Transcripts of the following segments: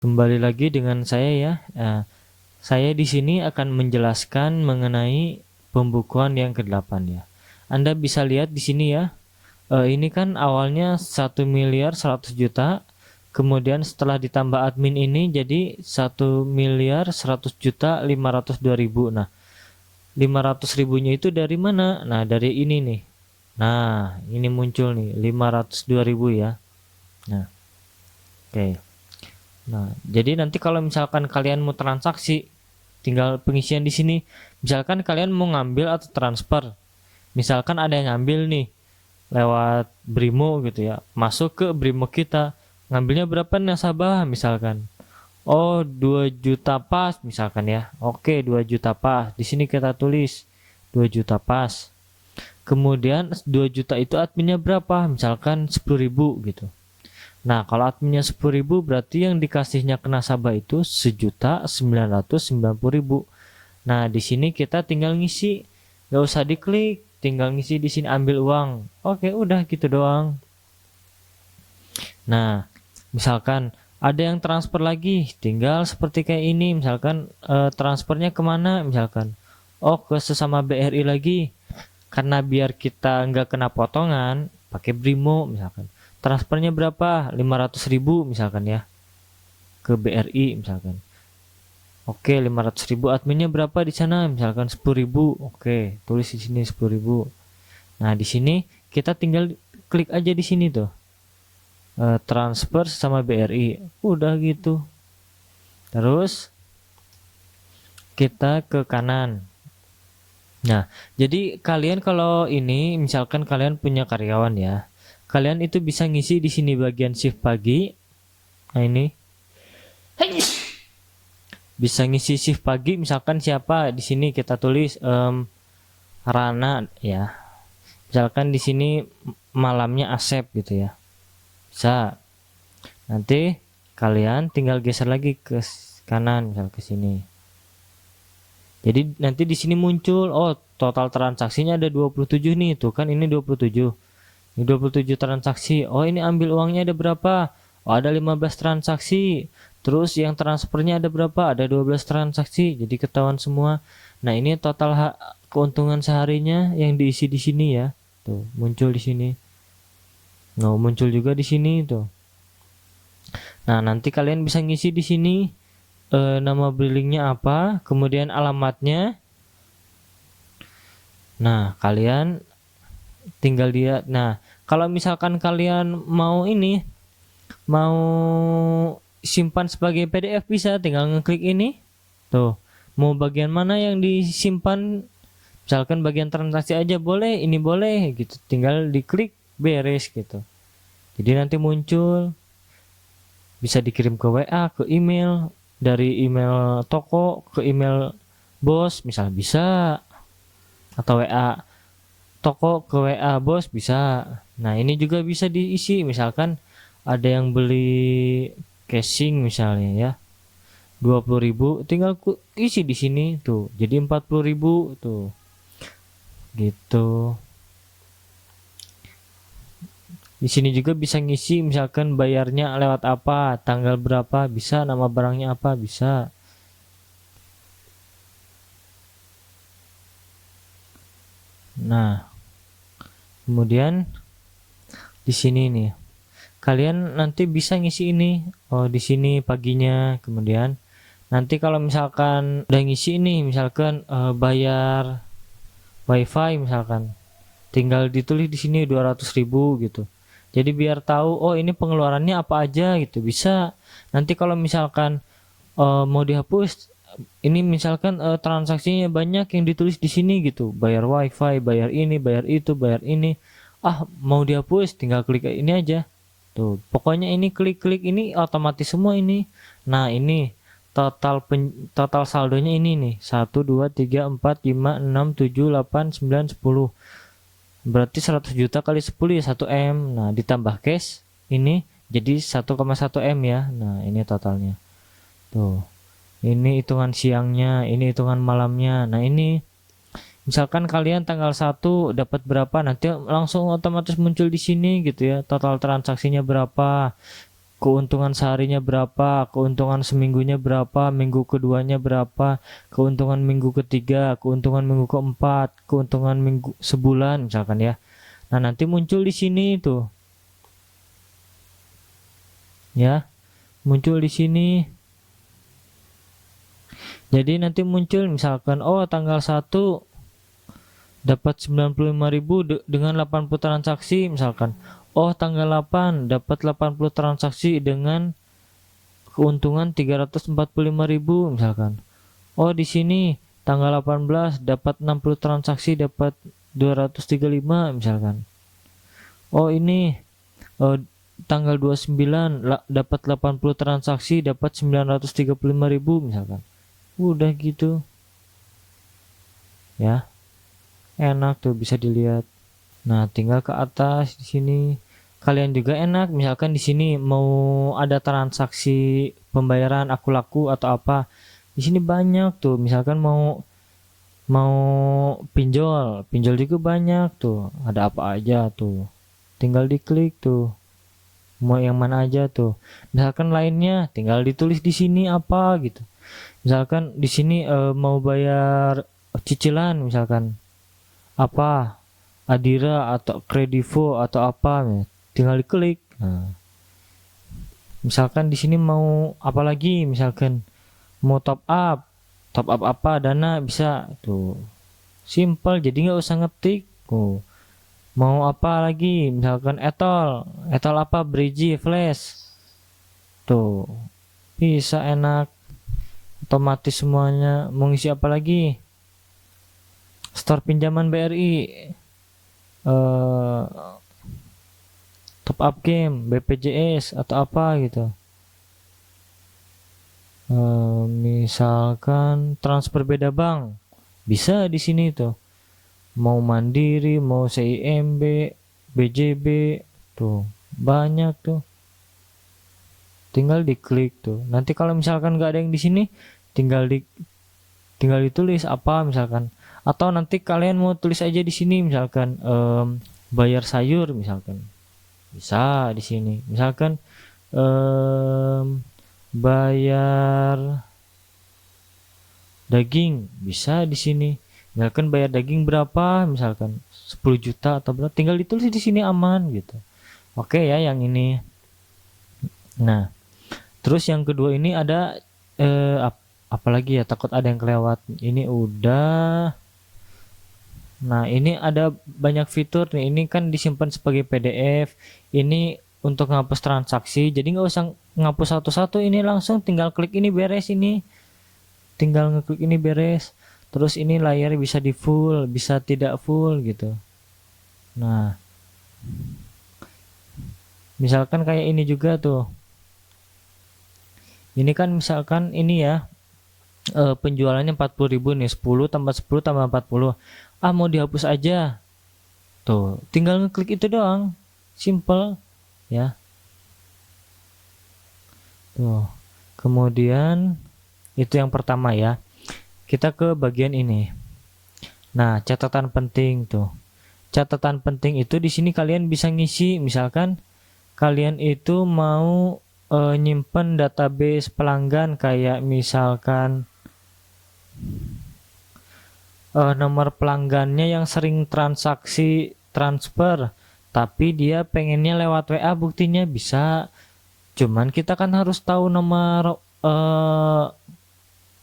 Kembali lagi dengan saya ya. Saya di sini akan menjelaskan mengenai pembukuan yang ke-8 ya. Anda bisa lihat di sini ya. Ini kan awalnya 1.100.000.000, kemudian setelah ditambah admin ini jadi 1.100.000.502.000. Nah, 500 ribunya itu dari mana? Nah, dari ini nih. Nah, ini muncul nih 502.000 ya. Nah, oke. Nah, jadi nanti kalau misalkan kalian mau transaksi, tinggal pengisian di sini. Misalkan kalian mau ngambil atau transfer. Misalkan ada yang ngambil nih lewat Brimo gitu ya. Masuk ke Brimo kita. Ngambilnya berapa nasabah misalkan. Oh, 2 juta pas misalkan ya. Oke, 2 juta pas. Di sini kita tulis 2 juta pas. Kemudian 2 juta itu adminnya berapa? Misalkan 10.000 gitu. Nah, kalau adminnya 10.000 berarti yang dikasihnya ke nasabah itu 1.990.000. Nah, di sini kita tinggal ngisi, nggak usah diklik, tinggal ngisi di sini ambil uang. Oke, udah gitu doang. Nah, misalkan ada yang transfer lagi, tinggal seperti kayak ini, misalkan transfernya kemana, misalkan, oh ke sesama BRI lagi, karena biar kita nggak kena potongan, pakai Brimo misalkan. Transfernya berapa? 500.000 misalkan ya, ke BRI misalkan. Oke, 500.000 adminnya berapa di sana? Misalkan 10.000. Oke, tulis di sini 10.000. Nah, di sini kita tinggal klik aja di sini tuh. Transfer sama BRI. Udah gitu. Terus kita ke kanan. Nah, jadi kalian kalau ini misalkan kalian punya karyawan ya. Kalian itu bisa ngisi di sini bagian shift pagi. Nah, ini bisa ngisi shift pagi misalkan siapa di sini kita tulis Rana ya. Misalkan di sini malamnya Asep gitu ya. Bisa. Nanti kalian tinggal geser lagi ke kanan misal ke sini. Jadi nanti di sini muncul oh total transaksinya ada 27 nih, tuh kan ini 27. Ini 27 transaksi. Oh, ini ambil uangnya ada berapa? Oh, ada 15 transaksi. Terus yang transfernya ada berapa? Ada 12 transaksi. Jadi ketahuan semua. Nah, ini total keuntungan seharinya yang diisi di sini ya. Tuh, muncul di sini. Nah, muncul juga di sini tuh. Nah, nanti kalian bisa ngisi di sini nama billingnya apa, kemudian alamatnya. Nah, kalian tinggal lihat. Nah, kalau misalkan kalian mau ini, mau simpan sebagai PDF bisa tinggal ngeklik ini. Tuh, mau bagian mana yang disimpan? Misalkan bagian transaksi aja boleh, ini boleh gitu. Tinggal diklik beres gitu. Jadi nanti muncul, bisa dikirim ke WA, ke email, dari email toko ke email bos misal bisa, atau WA toko ke WA bos bisa. Nah, ini juga bisa diisi misalkan ada yang beli casing misalnya ya 20.000, tinggal isi di sini tuh jadi 40.000 tuh gitu. Di sini juga bisa ngisi misalkan bayarnya lewat apa, tanggal berapa, bisa nama barangnya apa, bisa. Nah, kemudian di sini nih kalian nanti bisa ngisi ini. Oh, di sini paginya. Kemudian nanti kalau misalkan udah ngisi ini misalkan bayar wifi misalkan, tinggal ditulis di sini 200.000 gitu. Jadi biar tahu oh ini pengeluarannya apa aja gitu. Bisa nanti kalau misalkan mau dihapus ini misalkan transaksinya banyak yang ditulis di sini gitu, bayar wifi, bayar ini, bayar itu, bayar ini, mau dihapus tinggal klik ini aja tuh. Pokoknya ini klik-klik ini otomatis semua ini. Nah, ini total saldonya ini nih 1 2 3 4 5 6 7 8 9 10. Berarti 100 juta kali 10 ya 1 M. Nah, ditambah cash ini jadi 1,1 M ya. Nah, ini totalnya. Tuh. Ini hitungan siangnya, ini hitungan malamnya. Nah, ini misalkan kalian tanggal 1 dapat berapa, nanti langsung otomatis muncul di sini gitu ya. Total transaksinya berapa. keuntungan seharinya berapa, keuntungan seminggunya berapa, minggu keduanya berapa, keuntungan minggu ketiga, keuntungan minggu keempat, keuntungan minggu sebulan misalkan ya. Nah, nanti muncul di sini tuh. Ya, muncul di sini. Jadi nanti muncul misalkan tanggal 1 dapat 95.000 dengan 80 transaksi misalkan. Tanggal 8 dapat 80 transaksi dengan keuntungan 345.000 misalkan. Di sini tanggal 18 dapat 60 transaksi dapat 235 misalkan. Ini tanggal 29 dapat 80 transaksi dapat 935.000 misalkan. Udah gitu. Ya. Enak tuh, bisa dilihat. Nah, tinggal ke atas di sini. Kalian juga enak misalkan di sini mau ada transaksi pembayaran aku laku atau apa. Di sini banyak tuh, misalkan mau pinjol juga banyak tuh. Ada apa aja tuh. Tinggal diklik tuh. Mau yang mana aja tuh. Misalkan lainnya tinggal ditulis di sini apa gitu. Misalkan di sini mau bayar cicilan misalkan apa, Adira atau Kredivo atau apa, tinggal diklik. Nah, misalkan di sini mau apa lagi, misalkan mau top up apa Dana bisa tuh, simple, jadi nggak usah ngetik. Mau apa lagi, misalkan etol apa, Brigi, Flash, tuh bisa enak, otomatis semuanya. Mau ngisi apa lagi, store pinjaman BRI, top up game, BPJS atau apa gitu. Misalkan transfer beda bank, bisa di sini tuh. Mau Mandiri, mau CIMB, BJB, tuh banyak tuh. Tinggal diklik tuh. Nanti kalau misalkan nggak ada yang di sini, tinggal ditulis apa misalkan. Atau nanti kalian mau tulis aja di sini misalkan bayar sayur misalkan, bisa di sini. Misalkan bayar daging, bisa di sini. Misalkan bayar daging berapa, misalkan 10 juta atau berapa, tinggal ditulis di sini, aman gitu. Oke ya, yang ini. Nah, terus yang kedua ini ada apalagi ya, takut ada yang kelewat. Ini udah. Nah, ini ada banyak fitur nih. Ini kan disimpan sebagai PDF. Ini untuk ngapus transaksi. Jadi nggak usah ngapus satu-satu. Ini langsung tinggal klik ini beres ini. Tinggal ngeklik ini beres. Terus ini layar bisa di full, bisa tidak full gitu. Nah, misalkan kayak ini juga tuh. Ini kan misalkan ini ya. Penjualannya 40.000 nih, 10 tambah 10 tambah 40. Mau dihapus aja. Tuh, tinggal ngeklik itu doang. Simple ya. Tuh. Kemudian itu yang pertama ya. Kita ke bagian ini. Nah, catatan penting tuh. Catatan penting itu di sini kalian bisa ngisi, misalkan kalian itu mau nyimpen database pelanggan, kayak misalkan nomor pelanggannya yang sering transaksi transfer, tapi dia pengennya lewat WA buktinya, bisa. Cuman kita kan harus tahu nomor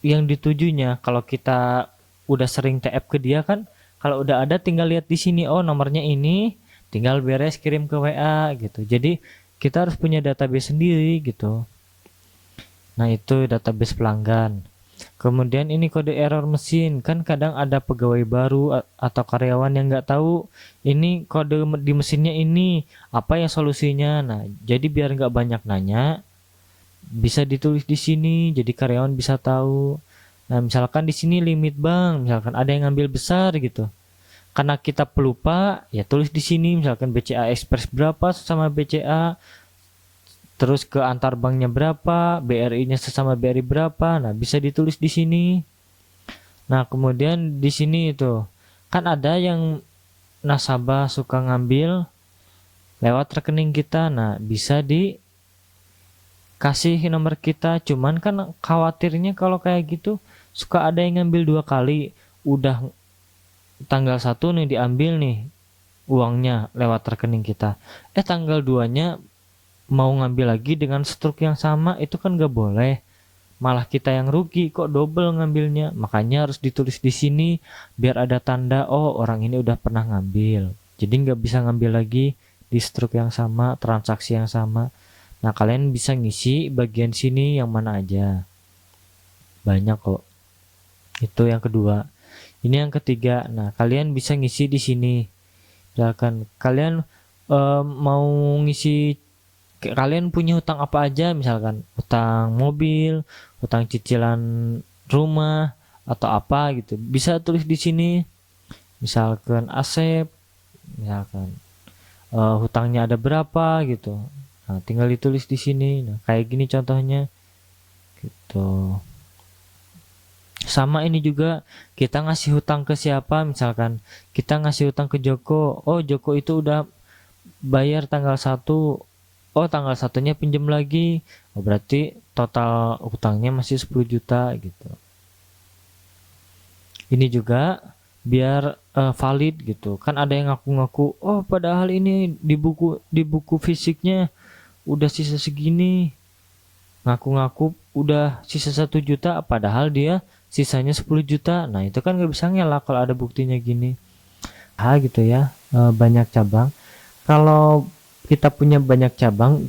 yang ditujunya. Kalau kita udah sering TF ke dia kan, kalau udah ada tinggal lihat di sini, nomornya ini, tinggal beres kirim ke WA gitu. Jadi kita harus punya database sendiri gitu. Nah, itu database pelanggan. Kemudian ini kode error mesin, kan kadang ada pegawai baru atau karyawan yang nggak tahu ini kode di mesinnya ini, apa ya solusinya. Nah, jadi biar nggak banyak nanya, bisa ditulis di sini, jadi karyawan bisa tahu. Nah, misalkan di sini limit bank, misalkan ada yang ngambil besar gitu. Karena kita pelupa, ya tulis di sini, misalkan BCA Express berapa sama BCA, terus ke antar banknya berapa, BRI-nya sesama BRI berapa. Nah, bisa ditulis di sini. Nah, kemudian di sini itu kan ada yang nasabah suka ngambil lewat rekening kita. Nah, bisa kasih nomor kita, cuman kan khawatirnya kalau kayak gitu suka ada yang ngambil 2 kali. Udah tanggal 1 nih diambil nih uangnya lewat rekening kita, tanggal 2-nya mau ngambil lagi dengan struk yang sama, itu kan gak boleh, malah kita yang rugi, kok double ngambilnya. Makanya harus ditulis di sini biar ada tanda, oh orang ini udah pernah ngambil, jadi nggak bisa ngambil lagi di struk yang sama, transaksi yang sama. Nah, kalian bisa ngisi bagian sini yang mana aja, banyak kok. Itu yang kedua. Ini yang ketiga. Nah, kalian bisa ngisi di sini. Misalkan kalian mau ngisi, kalian punya hutang apa aja, misalkan hutang mobil, hutang cicilan rumah atau apa gitu, bisa tulis di sini. Misalkan Asep, misalkan hutangnya ada berapa gitu. Nah, tinggal ditulis di sini. Nah, kayak gini contohnya gitu. Sama ini juga, kita ngasih hutang ke siapa, misalkan kita ngasih hutang ke Joko, oh Joko itu udah bayar tanggal 1, oh tanggal 1-nya pinjam lagi, oh berarti total hutangnya masih 10 juta gitu. Ini juga biar valid gitu. Kan ada yang ngaku-ngaku, oh padahal ini di buku fisiknya udah sisa segini. Ngaku-ngaku udah sisa 1 juta padahal dia sisanya 10 juta. Nah, itu kan nggak bisa ngelak kalau ada buktinya gini. Gitu ya. Banyak cabang. Kalau kita punya banyak cabang,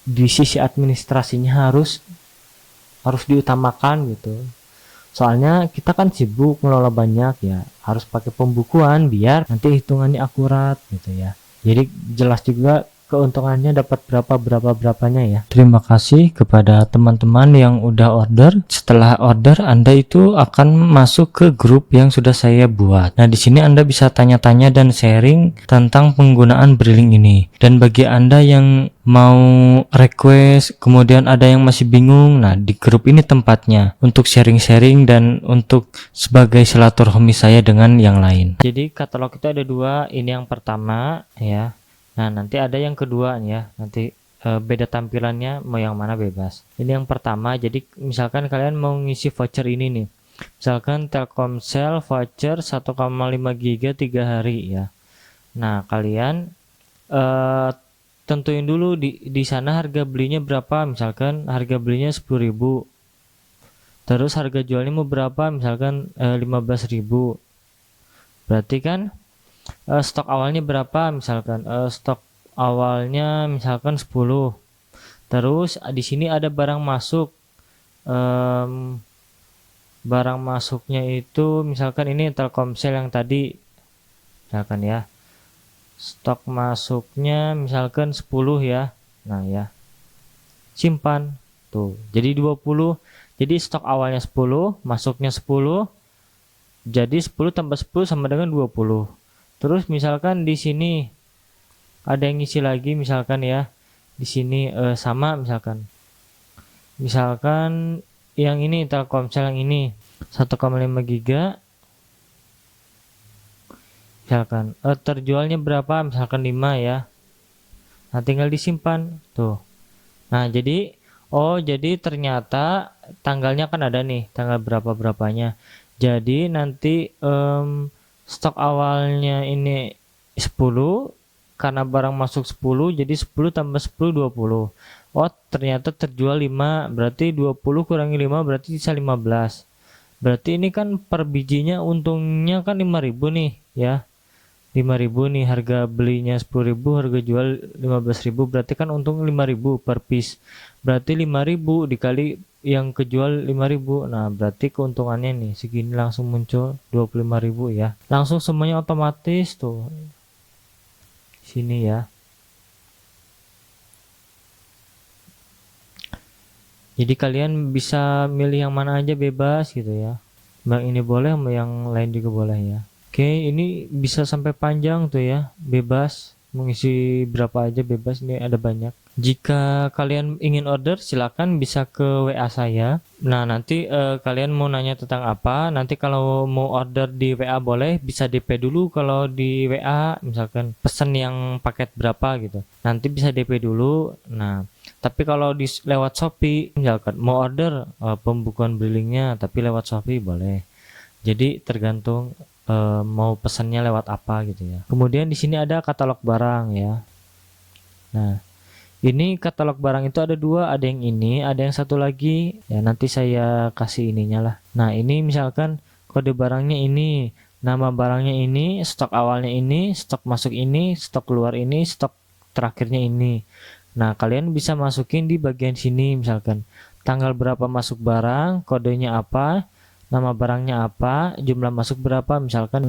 di sisi administrasinya harus diutamakan gitu. Soalnya kita kan sibuk ngelola banyak ya, harus pakai pembukuan biar nanti hitungannya akurat gitu ya. Jadi jelas juga keuntungannya dapat berapanya ya. Terima kasih kepada teman-teman yang udah order. Setelah order, Anda itu akan masuk ke grup yang sudah saya buat. Nah, di sini Anda bisa tanya-tanya dan sharing tentang penggunaan Briling ini. Dan bagi Anda yang mau request, kemudian ada yang masih bingung, nah di grup ini tempatnya untuk sharing-sharing dan untuk sebagai silaturahmi saya dengan yang lain. Jadi katalog itu ada 2, ini yang pertama ya. Nah, nanti ada yang kedua ya, nanti beda tampilannya, mau yang mana bebas. Ini yang pertama, jadi misalkan kalian mau ngisi voucher ini nih, misalkan Telkomsel voucher 1,5 GB 3 hari ya. Nah, kalian tentuin dulu di sana harga belinya berapa, misalkan harga belinya 10.000, terus harga jualnya mau berapa, misalkan 15.000. Berarti kan stok awalnya berapa, misalkan stok awalnya misalkan 10. Terus di sini ada barang masuk, barang masuknya itu misalkan ini Telkomsel yang tadi, misalkan ya, stok masuknya misalkan 10 ya. Nah ya, simpan tuh, jadi 20. Jadi stok awalnya 10, masuknya 10, jadi 10 tambah 10 sama dengan 20. Terus misalkan di sini ada yang ngisi lagi, misalkan ya, di sini sama, misalkan yang ini Telkomsel yang ini 1,5 GB, misalkan terjualnya berapa, misalkan 5 ya. Nah, tinggal disimpan tuh. Nah, jadi jadi ternyata tanggalnya kan ada nih, tanggal berapanya. Jadi nanti stok awalnya ini 10, karena barang masuk 10, jadi 10 tambah 10 20. Oh, ternyata terjual 5, berarti 20 kurangi 5 berarti bisa 15. Berarti ini kan per bijinya untungnya kan 5.000 nih ya. 5.000 nih harga belinya, 10.000 harga jual 15.000, berarti kan untung 5.000 per piece. Berarti 5.000 dikali yang kejual 5.000, nah berarti keuntungannya nih segini, langsung muncul 25.000 ya, langsung semuanya otomatis tuh sini ya. Jadi kalian bisa milih yang mana aja, bebas gitu ya, yang ini boleh, yang lain juga boleh ya. Oke, ini bisa sampai panjang tuh ya, bebas mengisi berapa aja, bebas, ini ada banyak. Jika kalian ingin order, silakan bisa ke WA saya. Nah, nanti kalian mau nanya tentang apa, nanti kalau mau order di WA boleh, bisa DP dulu kalau di WA, misalkan pesan yang paket berapa gitu. Nanti bisa DP dulu. Nah, Tapi kalau lewat Shopee, misalkan mau order pembukuan brillingnya tapi lewat Shopee boleh. Jadi tergantung mau pesannya lewat apa gitu ya. Kemudian di sini ada katalog barang ya. Nah, ini katalog barang itu ada dua, ada yang ini, ada yang satu lagi ya, nanti saya kasih ininya lah. Nah, ini misalkan kode barangnya ini, nama barangnya ini, stok awalnya ini, stok masuk ini, stok keluar ini, stok terakhirnya ini. Nah, kalian bisa masukin di bagian sini, misalkan tanggal berapa masuk barang, kodenya apa, nama barangnya apa, jumlah masuk berapa, misalkan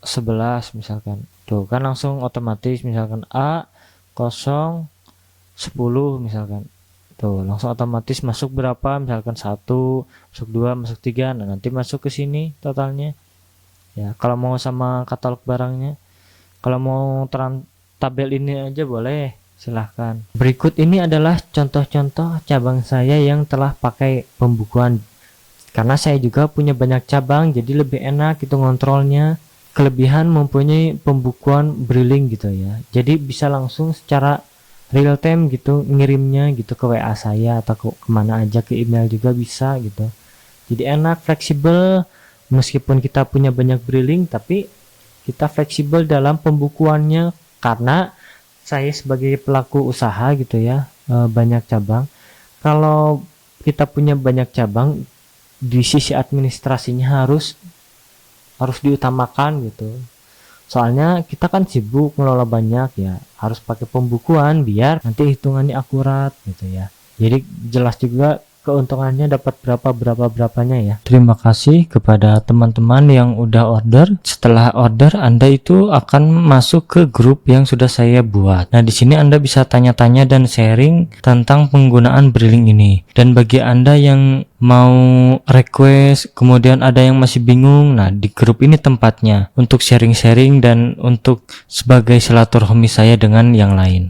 011 misalkan. Tuh kan langsung otomatis, misalkan A 010 misalkan. Tuh langsung otomatis masuk berapa, misalkan 1, masuk 2, masuk 3. Nah, nanti masuk ke sini totalnya. Ya, kalau mau sama katalog barangnya. Kalau mau tabel ini aja boleh, silahkan. Berikut ini adalah contoh-contoh cabang saya yang telah pakai pembukuan. Karena saya juga punya banyak cabang, jadi lebih enak itu ngontrolnya. Kelebihan mempunyai pembukuan Brilling gitu ya. Jadi bisa langsung secara real time gitu ngirimnya gitu ke WA saya atau kemana aja, ke email juga bisa gitu. Jadi enak, fleksibel. Meskipun kita punya banyak Brilling, tapi kita fleksibel dalam pembukuannya karena saya sebagai pelaku usaha gitu ya, banyak cabang. Kalau kita punya banyak cabang, di sisi administrasinya harus diutamakan gitu. Soalnya kita kan sibuk ngelola banyak ya, harus pakai pembukuan biar nanti hitungannya akurat gitu ya. Jadi jelas juga keuntungannya dapat berapanya ya. Terima kasih kepada teman-teman yang udah order. Setelah order, Anda itu akan masuk ke grup yang sudah saya buat. Nah, di sini Anda bisa tanya-tanya dan sharing tentang penggunaan Brilling ini. Dan bagi Anda yang mau request, kemudian ada yang masih bingung, nah di grup ini tempatnya untuk sharing-sharing dan untuk sebagai silaturahmi saya dengan yang lain.